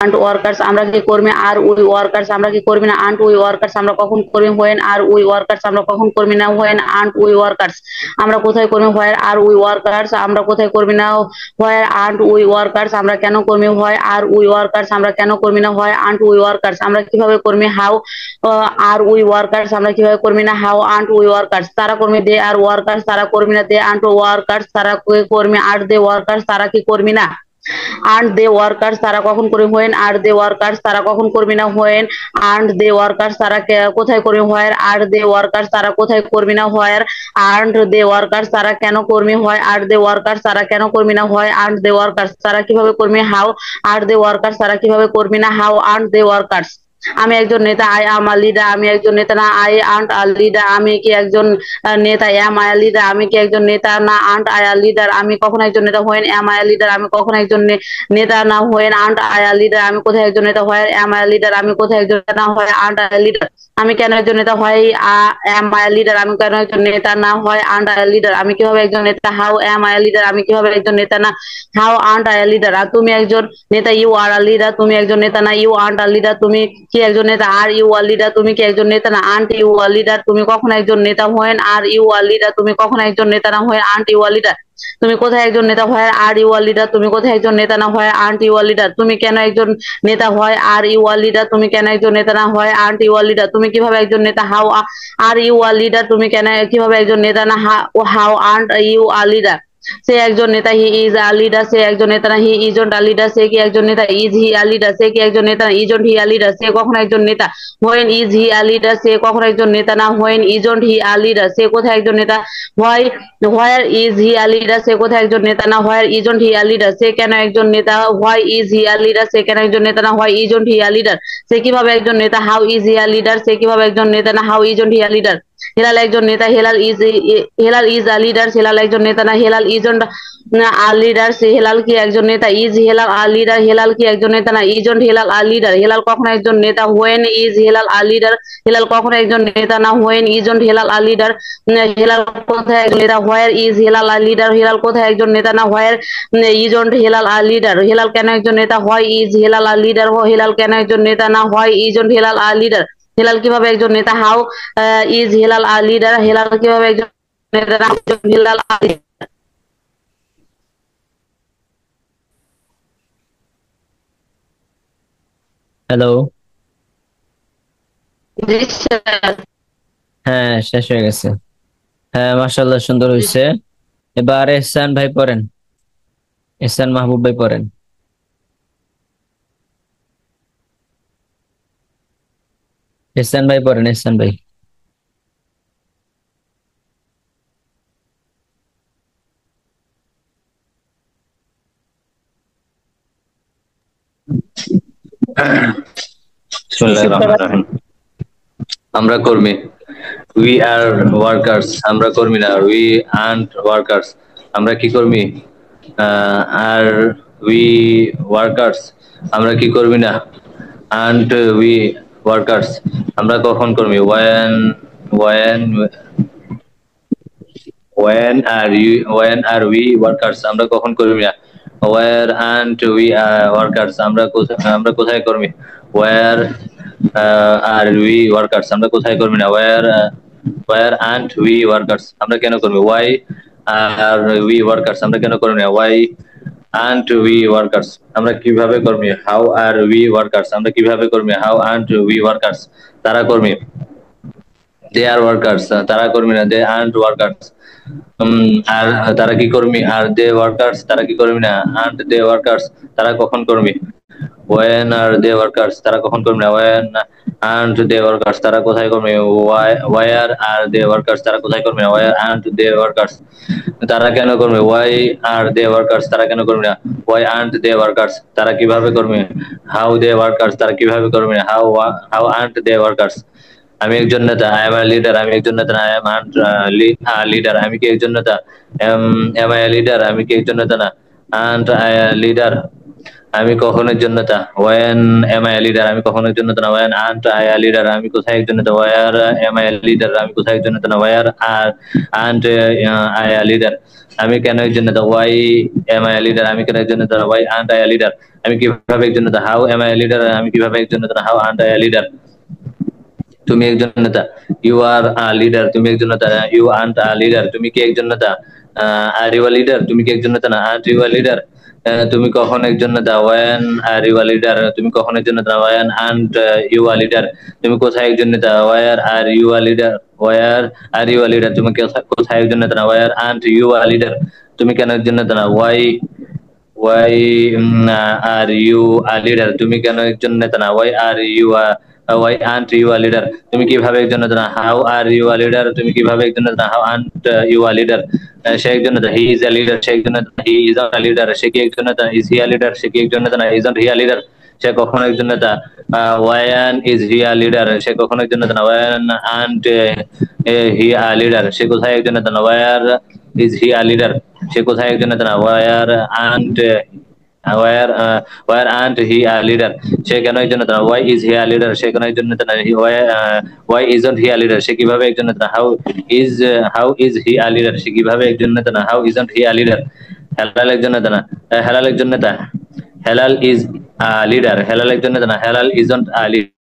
Aunt workers আমরা কি কর্মী, আর উই ওয়ার্কার্স আমরা কি কর্মী না, আন্ট উই ওয়ার্কার্স আমরা কখন কর্মী, হোয়েন আর উই ওয়ার্কার্স আমরা কখন কর্মী না, হোয়েন আন্ট উই ওয়ার্কার্স আমরা কোথায় কর্মী, হোয়ার আর উই ওয়ার্কার্স আমরা কোথায় কর্মী না, হোয়ার আন্ট উই ওয়ার্কার্স আমরা কেন কর্মী, হয় আর উই ওয়ার্কার্স আমরা কেন কর্মী না, হয় আন্ট উই ওয়ার্কার্স আমরা কিভাবে কর্মী, হাউ আর উই ওয়ার্কার্স আমরা কিভাবে কর্মী না, হাউ আন্ট উই ওয়ার্কার্স তারা কর্মী, দে আর ওয়ার্কার্স তারা কর্মী না, দে আন্ট ওয়ার্কার্স তারা কর্মী, আর দে ওয়ার্কার্স তারা কি কর্মী না, আন্ট দে ওয়ার্কার্স তারা কখন কর্মী, হোয়েন আর দে ওয়ার্কার্স তারা কখন কর্মী না, হোয়েন আন্ট দে ওয়ার্কার্স তারা কোথায় কর্মী, হোয়ার আর দে ওয়ার্কার্স তারা কোথায় কর্মী না, হোয়ার আন্ট দে ওয়ার্কার্স তারা কেন কর্মী, হয় আর দে ওয়ার্কার্স তারা কেন কর্মী না, হয় আন্ট দে ওয়ার্কার্স তারা কিভাবে কর্মী, হাউ আর দে ওয়ার্কার্স তারা কিভাবে কর্মী না, হাউ আন্ট দে ওয়ার্কার্স আমি একজন নেতা, আই আম আ লিডার আমি একজন নেতা না, আই আন্ট আ লিডার আমি কি একজন নেতা, এম আই আ লিডার আমি কি একজন নেতা না, আন্ট আই আ লিডার আমি কখন একজন নেতা, when am I a leader আমি কখন একজন নেতা না, when aren't I a leader আমি কোথায় একজন নেতা, হয় এম আই আ লিডার আমি কোথায় একজন নেতা না, হয় আন্ট আই লিডার আমি কেন একজন নেতা, হয় এম আই আ লিডার আমি কেন একজন নেতা না, হয় আন্ট আই লিডার আমি কিভাবে একজন নেতা, how am I a leader আমি কিভাবে একজন নেতা না, হাউ আন্ট আই লিডার আর তুমি একজন নেতা, ইউ আর আ লিডার তুমি একজন নেতা না, ইউ আন্ট আ লিডার তুমি কি একজন নেতা, আর ইউ আর লিডার তুমি কি একজন নেতা না, আন্ট ইউ আর লিডার তুমি কখন একজন নেতা, when are you R leader তুমি কখন একজন নেতা না, when aren't you R leader তুমি কোথায় একজন নেতা, হয় আর ইউ আর লিডার তুমি কোথায় একজন নেতা না, হয় আন্ট ইউ আর লিডার তুমি কেন একজন নেতা, হয় আর ইউ আর লিডার তুমি কেন একজন নেতা না, হয় আন্ট ইউ আর লিডার তুমি কিভাবে একজন নেতা, how are you R leader তুমি কেন কিভাবে একজন নেতা না, how aren't you R leader সে একজন নেতা, হি ইজ আ লিডার সে একজন নেতা না, হি ইজন্ট আ লিডার সে কি একজন নেতা, ইজ হি আ লিডার সে কি একজন নেতা না, ইজন্ট হি আ লিডার সে কখন একজন নেতা, when is he a leader সে কখন একজন নেতা না, when isn't he a leader সে কোথায় একজন নেতা, why where is he a leader সে কোথায় একজন নেতা না, where isn't he a leader সে কেন একজন নেতা, why is he a leader সে কেন একজন নেতা না, why isn't he a leader সে কিভাবে একজন নেতা, how is he a leader সে কিভাবে একজন নেতা না, how isn't he a leader Helal একজন নেতা, Helal is a leader Helal একজন নেতা না, হেলাল ইজন্ট আ লিডার সে হেলাল কি একজন নেতা, is Helal a leader Helal কি একজন নেতা না, isn't Helal a leader Helal কখনো একজন নেতা, when is Helal a leader Helal কখনো একজন নেতা না, when isn't Helal a leader Helal কোথায় একজন নেতা, where is Helal a leader Helal কোথায় একজন নেতা না, where isn't Helal a leader Helal কেন একজন নেতা, why is Helal a leader Helal কেন একজন নেতা না, why isn't Helal a leader Helal কিভাবে একজন নেতা, how is Helal a leader Helal কিভাবে একজন নেতা না, Helal a leader hello. G sir. হ্যাঁ, শেষ হয়ে গেছে। হ্যাঁ, মাশাআল্লাহ, সুন্দর জি হয়েছে। এবার এহসান ভাই পড়েন। এহসান মাহবুব ভাই পড়েন। এহসান ভাই পড়েন, এহসান ভাই। বিসমিল্লাহির রহমানির রহিম। আমরা কর্মী, উই আর ওয়ার্কার্স আমরা কর্মী না, উই আন্ট ওয়ার্কার্স আমরা কি কর্মী, আর উই ওয়ার্কার্স আমরা কি কর্মী না, আন্ট উই ওয়ার্কার্স আমরা কখন কর্মী, when when are we workers আমরা কখন কর্মী না, where aren't we workers আমরা কোথায় কর্মী, where are we workers আমরা কোথায় কর্মী না, where aren't we workers আমরা কেন কর্মী, why are we workers আমরা কেন কর্মী না, why aren't we workers আমরা কিভাবে কর্মী, how are we workers আমরা কিভাবে কর্মী, how aren't we workers তারা কর্মী, দে আর ওয়ার্কার্স তারা কর্মী না, দে আন্ট ওয়ার্কার্স আর তারা কি কর্মী, আর দে ওয়ার্কার্স তারা কি কর্মী না, আন্ট দে ওয়ার্কার্স তারা কখন কর্মী, ওয়েন আর দে ওয়ার্কার্স তারা কখন কর্মী না, ওয়েন আন্ট দে ওয়ার্কার্স তারা কোথায় কর্মী, ওয়ার আর দে ওয়ার্কার্স তারা কোথায় কর্মী না, ওয়ার আন্ট দে ওয়ার্কার্স তারা কেন কর্মী, ওয়াই আর দে ওয়ার্কার্স তারা কেন কর্মী না, ওয়াই আন্ট দে ওয়ার্কার্স তারা কিভাবে কর্মী, হাউ দে ওয়ার্কার্স তারা কিভাবে কর্মী না, হাউ আন্ট দে ওয়ার্কার্স আমি একজন নেতা, আই এম আ লিডার আমি একজন নেতা না, আই এম লিডার আমি কি একজন নেতা, এম আই লিডার আমি কি একজন নেতা না, আন্ট আই লিডার আমি কখন একজন নেতা, ওয়েন এম আই লিডার আমি কখন একজন নেতা না, ওয়েন আন্ট আই লিডার আমি কোথায় একজন নেতা, ওয়ার এম আই লিডার আমি কোথায় একজন নেতা না, where are aren't I leader আমি কেন একজন নেতা? Why am I leader? আমি কেন একজন নেতা? Why aren't I leader? আমি কিভাবে একজন নেতা? How am I leader? আমি কিভাবে একজন নেতা? How aren't I leader? তুমি একজন নেতা। You are a leader. তুমি একজন নেতা। You aren't a leader. তুমি কি একজন নেতা? Are you a leader? তুমি কি একজন নেতা? না, আন্ট ইউ আ লিডার? তুমি কখন একজন নেতা? When are you a leader? তুমি কখন একজন নেতা? When aren't you a leader? তুমি কোথায় একজন নেতা? Where are you a leader? Where are you a leader? তুমি কোথায় একজন নেতা? Where aren't you a leader? তুমি কেন একজন নেতা? না, why why are you a leader? তুমি কেন একজন নেতা? না, why aren't you a leader? তুমি কিভাবে একজন নেতা? না, how are you a leader? তুমি কিভাবে একজন নেতা? How aren't you a leader? সে একজন নেতা। He is a leader. সে একজন নেতা। He is a leader. সে কি একজন নেতা? Is he a leader? সে কি একজন নেতা? না, ইজন্ট হি আ লিডার? সে কখনো একজন নেতা। When is he a leader? সে কখনো একজন নেতা। না, when aren't he a leader? সে কোথায় একজন নেতা? না, where is he a leader? সে কোথায় একজন নেতা? না, aren't where where aren't he a leader? সে কেন একজন নেতা? Why is he a leader? সে কেন একজন নেতা? না, why isn't he a leader? সে কিভাবে একজন নেতা? How is he a leader? সে কিভাবে একজন নেতা? না, how isn't he a leader? Helal একজন নেতা। না, হেলাল একজন নেতা। Helal is leader. হেলাল একজন নেতা। না, হেলাল ইজন্ট আ লিডার?